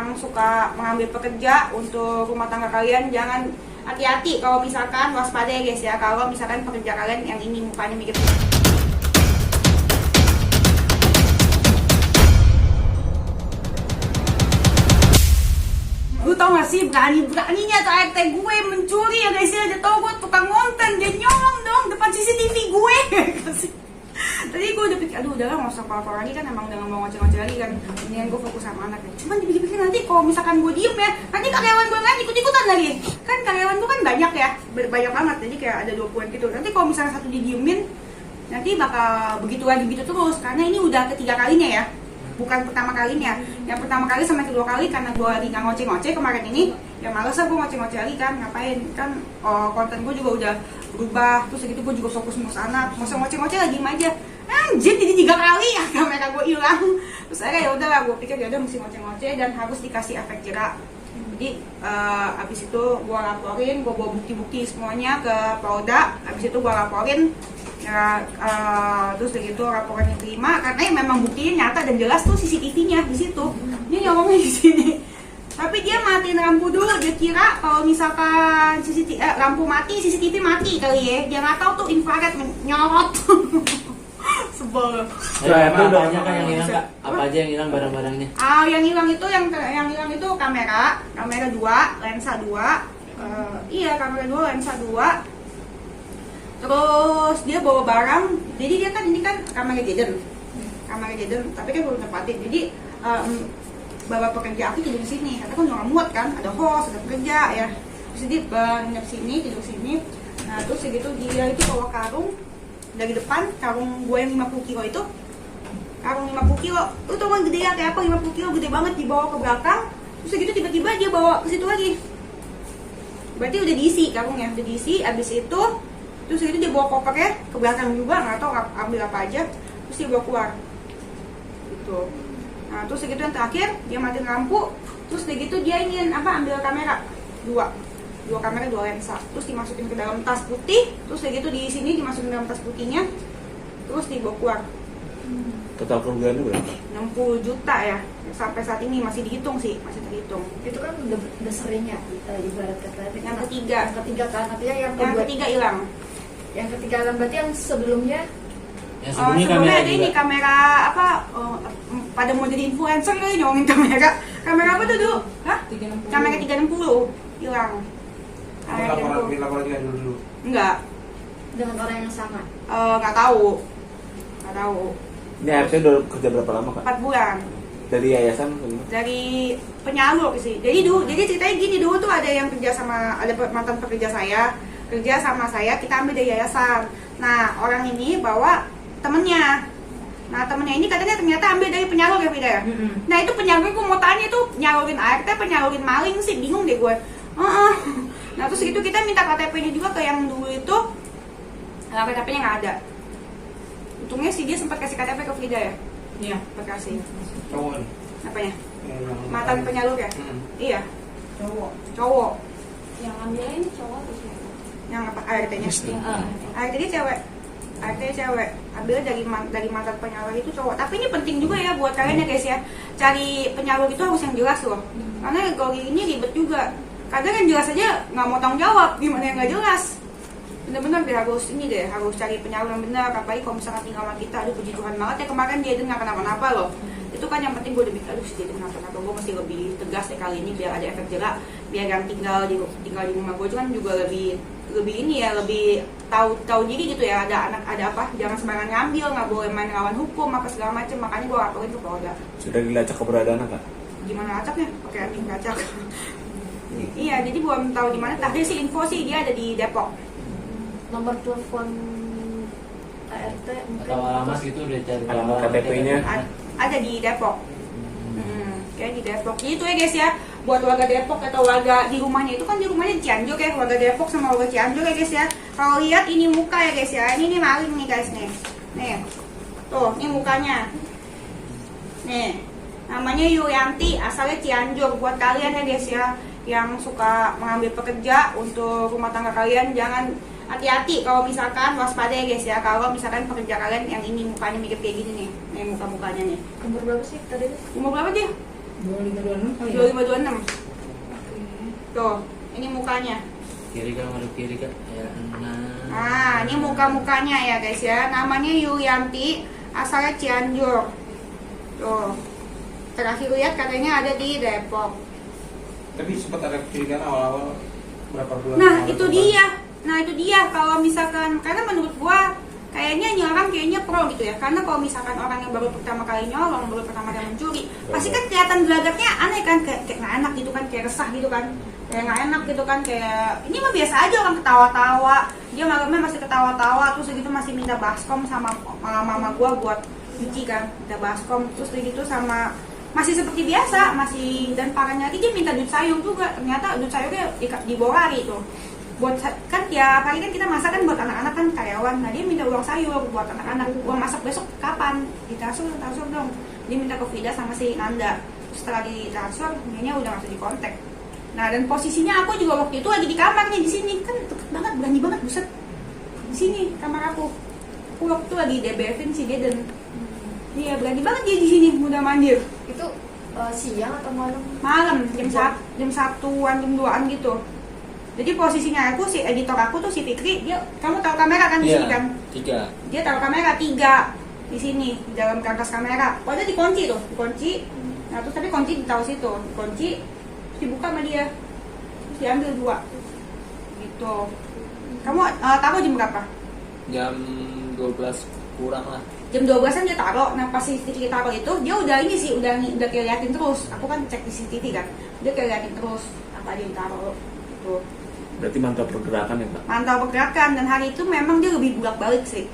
yang suka mengambil pekerja untuk rumah tangga kalian, jangan hati-hati kalau misalkan waspada ya guys ya, kalau misalkan pekerja kalian yang ini mukanya mirip. Lu tau gak sih berani-beraninya tuh ART gue mencuri ya guys ya. Dia tau gue tukang ngonten, dia nyolong dong depan CCTV gue. Tadi gue udah pikir, aduh udahlah gak usah apa-apa lagi kan, emang udah gak mau ngoceh-ngoceh lagi kan. Mendingan gue fokus sama anaknya. Cuman dipikir-pikir nanti kalau misalkan gue diem ya, nanti karyawan gue kan ikut-ikutan lagi. Kan karyawan gue kan banyak ya, banyak banget, jadi kayak ada 20-an gitu. Nanti kalau misalnya satu didiemin, nanti bakal begitu lagi gitu terus. Karena ini udah ketiga kalinya ya, bukan pertama kalinya. Yang pertama kali sama kedua kali karena gue lagi nggak ngoceh-ngoceh kemarin ini, ya males lah gue ngoceh-ngoceh lagi kan, ngapain kan. Konten gue juga udah berubah, terus segitu gue juga fokus ngurus anak, masa ngoceh-ngoceh lagi diem aja. Anjir, jadi 3 kali ya kamera gue hilang. Terus akhirnya ya udah lah, gue pikir ya udah mesti ngoceh-ngoceh dan harus dikasih efek jerak. Jadi abis itu gue laporin, gue bawa bukti-bukti semuanya ke Polda. Abis itu gue laporin ya, terus begitu laporannya terima karena memang buktinya nyata dan jelas tuh CCTV-nya di situ. Dia nyolongnya di sini. Tapi dia matiin lampu dulu, dia kira kalau misalkan lampu mati, CCTV mati kali ya. Dia nggak tahu tuh infrared menyorot. Sebel. Apa aja kan yang hilang kak? Apa aja yang hilang barang-barangnya? Yang hilang itu kamera 2, lensa 2. Iya, kamera 2, lensa 2. Terus dia bawa barang. Jadi dia kan ini kan kamera Jaden, tapi kan belum tempatin. Jadi bawa pekerja aku tidur di sini. Karena kan nggak muat kan, ada host, ada pekerja ya. Terus dia nginep sini, tidur sini. Nah terus segitu dia itu bawa karung dari depan, karung gue yang 50 kilo itu, karung 50 kilo. Lu tau kan gede ya kayak apa, 50 kilo gede banget, dibawa ke belakang. Terus segitu tiba-tiba dia bawa ke situ lagi. Berarti udah diisi karungnya, udah diisi. Abis itu terus segitu dia bawa kopernya ke belakang juga, nggak tahu ambil apa aja. Terus dia bawa keluar gitu. Nah terus segitu yang terakhir dia matiin lampu. Terus segitu dia ingin ambil kamera 2 kamera 2 lensa, terus dimasukin ke dalam tas putih. Terus segitu di sini dimasukin ke dalam tas putihnya, terus dibawa keluar. Total kerugiannya berapa? 60 juta ya, sampai saat ini masih dihitung sih, masih terhitung. Itu kan udah sering ya, ibarat kata Yang ketiga kan, artinya yang ketiga hilang. Yang ketiga hilang berarti yang sebelumnya. Yang Sebelumnya ada ini juga. kamera apa? Pada mau jadi influencer kali nyolongin kamera. Kamera apa tuh dulu? Hah? 360. Kamera 360 hilang. Laporan juga dulu. Enggak, Dengan orang yang sama. nggak tahu. Ini ART udah kerja berapa lama kak? 4 bulan Dari yayasan atau gimana? dari penyalur sih. Jadi ceritanya gini, dulu tuh ada yang kerja sama, ada mantan pekerja saya kerja sama saya, kita ambil dari yayasan. Nah orang ini bawa temennya. Nah temennya ini katanya ternyata ambil dari penyalur ya Vida ya. Nah itu penyalur, gue mau tanya tuh nyalurin ART apa nyalurin maling sih, bingung deh gue. Nah terus gitu kita minta KTP-nya juga ke yang dulu itu, KTP-nya nggak ada. Untungnya sih dia sempat kasih KTP ke Frida ya. Iya, kasih. Cowok nih. Apanya? Mantan penyalur ya? Iya. Cowok. Yang ambilnya ini cowok atau siapa? Yang apa? ART-nya? ART-nya cewek. ART-nya cewek. Ambilnya dari mantan penyalur itu cowok. Tapi ini penting juga ya buat kalian ya guys ya. Cari penyalur itu harus yang jelas loh. Karena kalau ini ribet juga. Kadang yang jelas aja nggak mau tanggung jawab, gimana yang nggak jelas. Bener-bener deh harus cari penyalur yang benar. Apalagi kalau misalkan tinggal sama kita, aduh puji Tuhan banget ya kemarin dia nggak kenapa-napa loh. Itu kan yang penting gue udah bikin, aduh si dia kenapa-napa, gue mesti lebih tegas ya kali ini biar ada efek jerak, biar yang tinggal di rumah gue kan juga lebih ini ya, lebih tahu diri gitu ya. Ada anak ada apa, jangan sembarangan ngambil, nggak boleh main lawan hukum apa segala macem. Makanya gue laporin ke Polda. Sudah dilacak keberadaan kak? Gimana lacaknya? Pakai anjing lacak. Iya, jadi belum tahu di mana. Tadi sih info sih dia ada di Depok. Nomor telepon ART mungkin. Atau alamat gitu udah cari Alamat KTP-nya. Ada di Depok. Kayak di Depok. Jadi itu ya guys ya, buat warga Depok atau warga di rumahnya itu kan di rumahnya di Cianjur ya, warga Depok sama warga Cianjur ya guys ya. Kalau lihat ini muka ya guys ya, ini maling nih guys nih. Nih, tuh ini mukanya. Nih, namanya Yulianti, asalnya Cianjur. Buat kalian ya guys ya, yang suka mengambil pekerja untuk rumah tangga kalian, jangan hati-hati kalau misalkan waspada ya guys ya, kalau misalkan pekerja kalian yang ini mukanya mirip kayak gini nih muka-mukanya nih. Umur berapa sih tadi? Umur berapa dia? 2526 kali ya? 2526. Tuh, ini mukanya. Kiri kak, madep kiri kak. Ya, Nah, ini muka-mukanya ya guys ya. Namanya Yulianti, asalnya Cianjur. Tuh. Terakhir lihat katanya ada di Depok. Tapi sempat ada kecurigaan awal-awal berapa bulan. Nah, kemarin itu coba. dia. Nah, itu dia kalau misalkan karena menurut gua kayaknya ini orang kayaknya pro gitu ya. Karena kalau misalkan orang yang baru pertama kali nyolong, baru pertama kali mencuri, pasti kan kelihatan gelagatnya aneh kan, kayak nggak enak gitu kan, kayak resah gitu kan. Kayak nggak enak gitu kan, kayak ini mah biasa aja orang ketawa-tawa. Dia malamnya masih ketawa-tawa, terus gitu masih minta baskom sama mama gua buat cuci kan, minta baskom, terus gitu sama masih seperti biasa, masih dan parahnya lagi dia minta duit sayur juga. Ternyata duit sayurnya dibawa lari tuh. Buat kan tiap hari kan kita masak kan buat anak-anak kan karyawan. Nah dia minta uang sayur buat anak-anak. Uang masak besok kapan? Ditransfer dong. Dia minta ke Vida sama si Nanda. Setelah ditransfer, dia udah nggak usah dikontak. Nah dan posisinya aku juga waktu itu lagi di kamar nih di sini kan deket banget, berani banget buset. Di sini kamar aku. Aku waktu itu lagi DBF-in si dia dan dia berani banget dia di sini mudah mandir. Itu siang atau malam? Malam jam 1-an jam 2-an gitu. Jadi posisinya aku si editor aku tuh si Fikri, dia kamu taruh kamera kan di sini kan? 3. Dia taruh kamera 3 di sini di dalam kertas kamera. Pokoknya dikunci tuh, dikunci. Nah terus tapi kunci ditaruh situ, dikunci, terus dibuka sama dia, terus diambil 2 gitu. Kamu taruh jam berapa? Jam 12 kurang lah. Jam 12-an dia taruh. Nah pas si Fikri taruh itu dia udah ini sih udah kayak liatin terus. Aku kan cek di CCTV kan, dia kayak liatin terus apa dia taruh gitu. Berarti mantau pergerakan ya Kak? Mantau pergerakan dan hari itu memang dia lebih bolak-balik sih.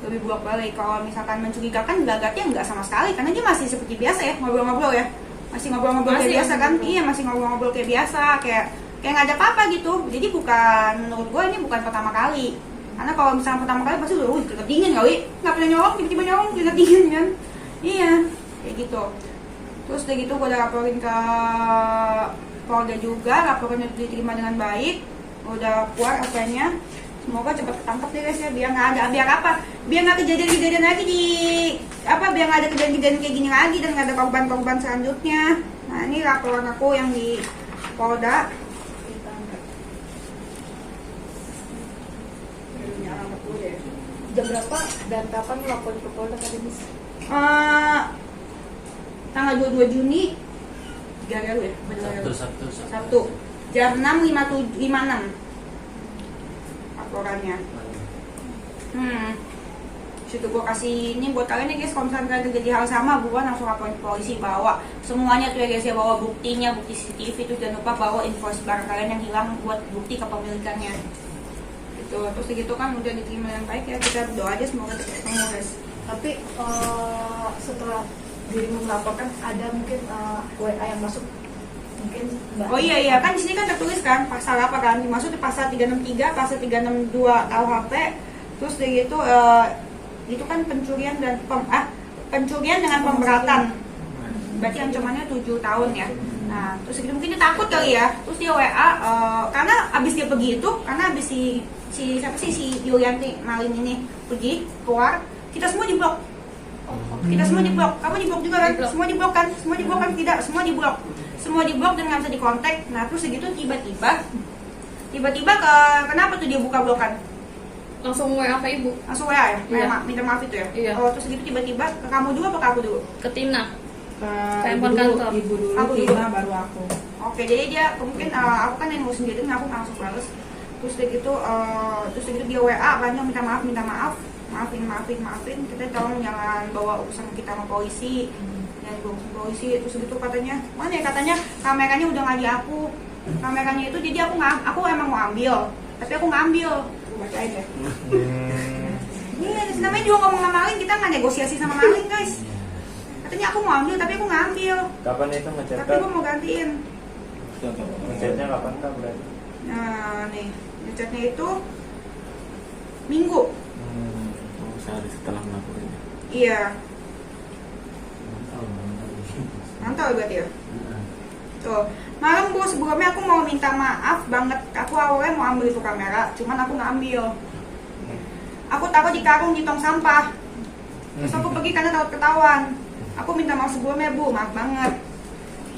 Lebih bolak-balik. Kalau misalkan mencurigakan gelagatnya nggak sama sekali karena dia masih seperti biasa ya ngobrol-ngobrol ya. Masih ngobrol-ngobrol kayak biasa kan? Iya masih ngobrol-ngobrol kayak biasa kayak nggak ada apa-apa gitu. Jadi bukan menurut gue ini bukan pertama kali. Karena kalau misalnya pertama kali pasti udah keringet dingin kali. Nggak pernah nyolong tiba-tiba nyolong keringet dingin kan? Iya kayak gitu. Terus udah gitu gue udah laporin ke Polda juga, laporannya diterima dengan baik, udah keluar apa-nya. Semoga cepat ketangkep deh guys ya, biar nggak ada, biar apa? Biar nggak kejadian-kejadian lagi di apa? Biar nggak ada kejadian-kejadian kayak gini lagi dan nggak ada korban-korban selanjutnya. Nah ini laporan aku yang di Polda. Jam berapa dan kapan lapor ke Polda tadi Miss? Tanggal 22 Juni 3 hari ya? Sabtu jam 6.56 laporannya. Situ gue kasih ini buat kalian nih guys, kalau misalnya kalian terjadi hal sama, bukan langsung laporin ke polisi, bawa semuanya tuh ya guys ya, bawa buktinya, bukti CCTV, terus jangan lupa bawa invoice barang kalian yang hilang buat bukti kepemilikannya. Gitu. Terus gitu kan udah diterima dengan baik ya, kita berdoa aja semoga cepat ketemu guys. Tapi setelah dirimu melaporkan ada mungkin WA yang masuk mungkin Mbak. Oh iya kan di sini kan tertulis kan pasal apa kan, dimaksud di pasal 363, pasal 362 KUHP, terus dari gitu itu kan pencurian dan pencurian dengan pemberatan. Berarti ancamannya 7 tahun ya. Nah, terus gitu mungkin dia takut kali ya. Terus dia WA karena abis dia pergi itu, karena abis si siapa sih si Yulianti Malin ini pergi keluar, kita semua diblok. Kita semua diblok, kamu diblok juga kan? Semua diblok kan? Semua diblok kan? Tidak, semua diblok. Semua diblok dan nggak bisa dikontak. Nah terus segitu tiba-tiba kenapa tuh dia buka blokan? Langsung WA ke ibu, Langsung WA ya? Iya. Minta maaf itu ya? Iya. Oh terus segitu tiba-tiba ke kamu juga apa ke aku dulu? ke Tina. Ibu kantor. Ibu dulu, Aku dulu. Tina, baru aku. Oke jadi dia mungkin aku kan yang ngurus sendiri, aku langsung bales. Terus begitu dia WA kan dia minta maafin, kita tolong jangan bawa urusan kita sama polisi, jangan bawa urusan polisi. Terus gitu katanya mana ya, katanya kameranya udah nggak di aku, kameranya itu jadi aku emang mau ambil, tapi aku ngambil, bacain deh. Iya, namanya juga ngomong sama Maling, kita nggak negosiasi sama Maling guys. Katanya aku mau ambil, tapi aku ngambil, Kapan itu ngechat tapi aku mau gantiin. Ngechatnya kapan Kak berarti? Nah nih, ngechatnya itu Minggu. Sehari setelah melaporkannya. Iya. Mantap berarti ya. Tuh, malam gue sebelumnya aku mau minta maaf banget. Aku awalnya mau ambil itu kamera, cuman aku nggak ambil. Aku taruh di karung di tong sampah. Terus aku pergi karena takut ketahuan. Aku minta maaf sebelumnya Bu, maaf banget.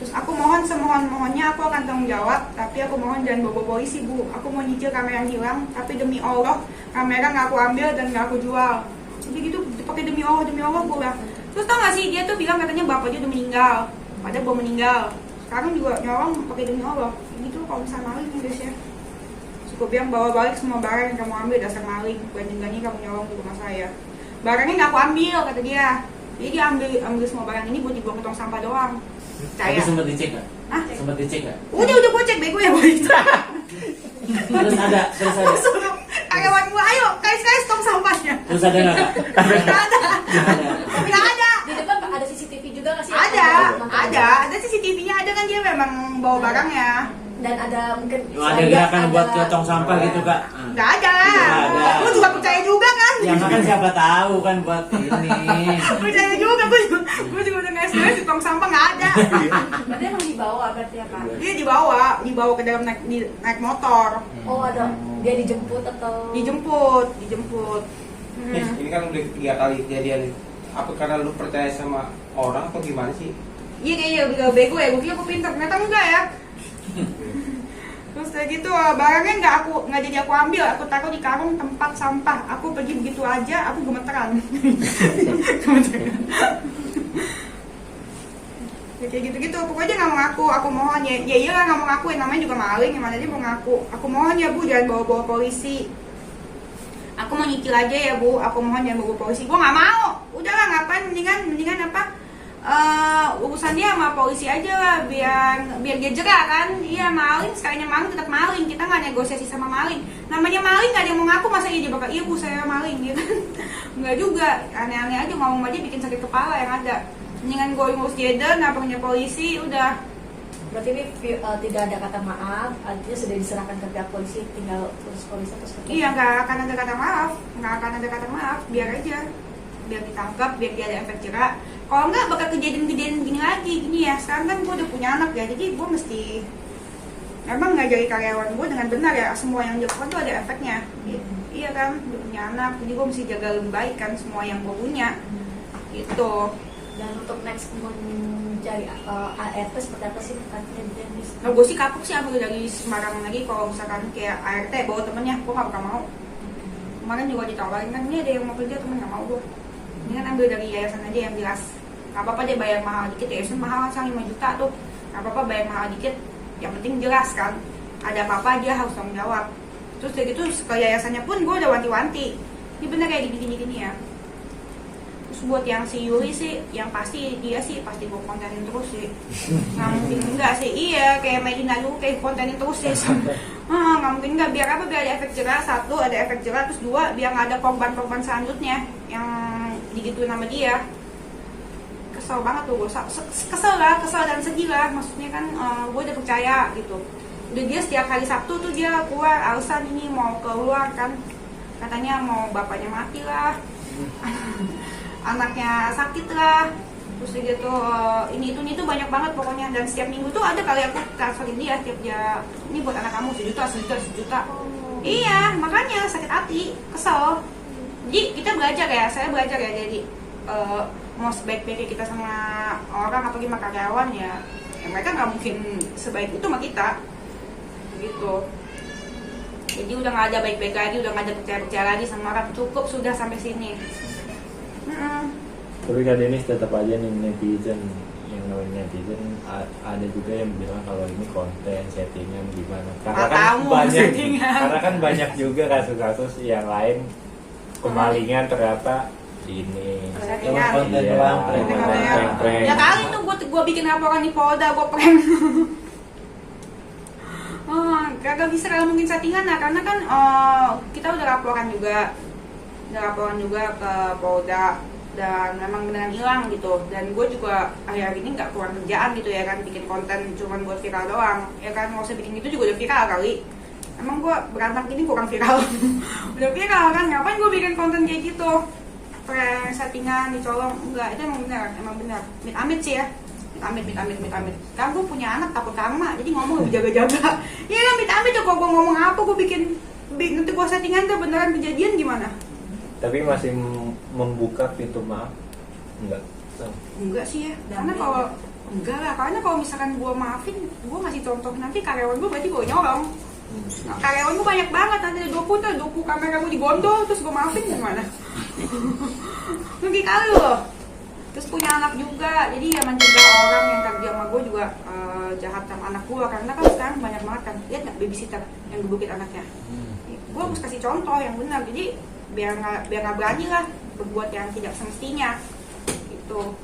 Terus aku mohon semohon-mohonnya aku akan tanggung jawab, tapi aku mohon jangan bawa polisi Bu. Aku mau nyicil kamera yang hilang, tapi demi Allah kamera nggak aku ambil dan nggak aku jual. Jadi gitu pakai demi Allah gue bilang. Terus tau gak sih dia tuh bilang katanya bapaknya udah meninggal, padahal belum meninggal. Sekarang juga nyolong pakai demi Allah. Gitu kalau misalnya maling nih guys ya. Cukup bilang bawa balik semua barang yang kamu ambil dasar maling, bukan kamu nyolong di rumah saya. Barangnya nggak aku ambil kata dia. Jadi dia ambil semua barang ini buat dibuang ke tong sampah doang. Tapi sempat dicek nggak? Hah? Sempat dicek nggak? Udah gue cek bego ya boy. Terus ada. Suruh karyawan gue, ayo kais tong sampahnya. Terus ada nggak? Nggak ada. Tapi nggak ada. Di depan ada CCTV juga nggak sih? Ada CCTV-nya ada kan dia memang bawa barangnya. Dan ada mungkin Ada gerakan buat ke tong sampah gitu kak? Nggak ada. Nggak ada. Lu juga percaya juga kan? Ya kan siapa tahu kan buat ini. Percaya juga, gue juga udah ngasih di tong sampah nggak ada. berarti emang dibawa berarti ya Kak? Dia dibawa ke dalam naik motor. Oh ada, dia dijemput atau? Dijemput. Ini kan udah 3 kali kejadian. Apa karena lu percaya sama orang atau gimana sih? Iya kayaknya udah bego ya, gue kira aku pintar, ternyata enggak ya. Terus kayak gitu barangnya nggak jadi aku ambil, aku taruh di karung tempat sampah. Aku pergi begitu aja, aku gemeteran. Ya, kayak gitu-gitu, pokoknya nggak mau ngaku, aku mohon ya iyalah nggak mau ngaku, namanya juga maling, gimana aja mau ngaku. Aku mohon ya Bu, jangan bawa polisi. Aku mau nyicil aja ya Bu, aku mohon jangan bawa polisi. Gue nggak mau, udahlah ngapain, mendingan apa? Urusan dia sama polisi aja lah, biar dia jerak kan. Iya maling, sekalinya maling tetap maling, kita nggak negosiasi sama maling. Namanya maling nggak ada yang mau ngaku, masa iya dia bakal iya Bu saya maling gitu kan. Nggak juga, aneh-aneh aja, ngomong aja bikin sakit kepala yang ada. Mendingan gue ngurus jeder, nggak punya polisi, udah. Berarti ini tidak ada kata maaf, artinya sudah diserahkan ke pihak polisi, tinggal terus polisi terus ke Iya nggak akan ada kata maaf, biar aja, biar ditangkap, biar dia ada efek jerak. Kalau nggak bakal kejadian gini lagi, gini ya. Sekarang kan gue udah punya anak ya, jadi gue mesti emang ngajari karyawan gue dengan benar ya. Semua yang dilakukan tuh ada efeknya. Iya kan, udah punya anak, jadi gue mesti jaga lebih baik kan semua yang gue punya. Gitu. Dan untuk next mencari ART seperti apa sih artinya? Nah gue sih kapok sih ambil dari sembarangan lagi. Kalau misalkan kayak ART bawa temennya, gue nggak bakal mau. Kemarin juga ditawarin kan, ini ada yang mau kerja temen nggak mau gue. Ini kan ambil dari yayasan aja yang jelas. Gak apa-apa dia bayar mahal dikit, yayasan mahal kan 5 juta tuh. Gak apa-apa bayar mahal dikit, yang penting jelas kan. Ada apa-apa dia harus tanggung jawab. Terus dari itu ke yayasannya pun gue udah wanti-wanti. Ini bener kayak gini-gini ya. Terus buat yang si Yuli sih, yang pasti dia sih pasti gue kontenin terus sih. Nggak mungkin enggak sih, iya kayak Medina dulu kayak kontenin terus sih. Nggak mungkin enggak, biar apa, biar ada efek jerah. Satu, ada efek jerah, terus dua, biar nggak ada korban-korban selanjutnya yang digituin sama dia. Kesel banget tuh gue, kesel dan sedih lah. Maksudnya kan gue udah percaya gitu. Udah dia setiap hari Sabtu tuh dia keluar alasan ini mau keluar kan, katanya mau bapaknya mati lah, anaknya sakit lah, terus gitu ini itu banyak banget pokoknya. Dan setiap minggu tuh ada kali aku transferin dia, setiap dia ini buat anak kamu sejuta. Iya makanya sakit hati, kesel. Jadi kita belajar ya, saya belajar ya, jadi mau sebaik-baiknya kita sama orang apalagi sama karyawan ya mereka nggak mungkin sebaik itu sama kita gitu. Jadi udah nggak ada baik-baik lagi, udah nggak ada percaya lagi sama orang, cukup sudah sampai sini. Tapi Kak Denis tetap aja nih netizen, yang namanya netizen ada juga yang bilang kalau ini konten settingan gimana. Karena kan banyak juga kasus-kasus yang lain kemalingan ternyata ini konten iya, doang, prank. Ya kali tuh gue bikin laporan di Polda, gue prank. Kagak bisa kalau mungkin settingan lah, karena kan kita udah laporan juga ke Polda dan memang beneran hilang gitu. Dan gue juga akhir-akhir ini nggak kurang kerjaan gitu ya kan, bikin konten cuman buat viral doang ya kan. Mau usah bikin gitu juga udah viral kali. Emang gue berantem gini kurang viral. Udah viral kan, ngapain gue bikin konten kayak gitu, prank settingan dicolong, enggak, itu emang benar. Amit sih ya, amit. Kan gue punya anak takut karma, jadi ngomong lebih jaga-jaga. Iya kan, amit tuh kalau gue ngomong apa gue bikin nanti gue settingan tuh beneran kejadian gimana? Tapi masih membuka pintu maaf enggak? Enggak sih ya, karena kalau Enggak lah, karena kalau misalkan gue maafin, gue ngasih contoh nanti karyawan gue berarti gue nyolong. Nah, karyawan gue banyak banget, nanti ada 20 kamera gue digondol, terus gue maafin gimana? Rugi kali loh. Terus punya anak juga, jadi ya mencegah orang yang kerja sama gue juga jahat sama anak gue. Karena kan sekarang banyak banget kan, lihat nggak babysitter yang gebukin anaknya. Gue harus kasih contoh yang benar, jadi biar nggak berani lah berbuat yang tidak semestinya gitu.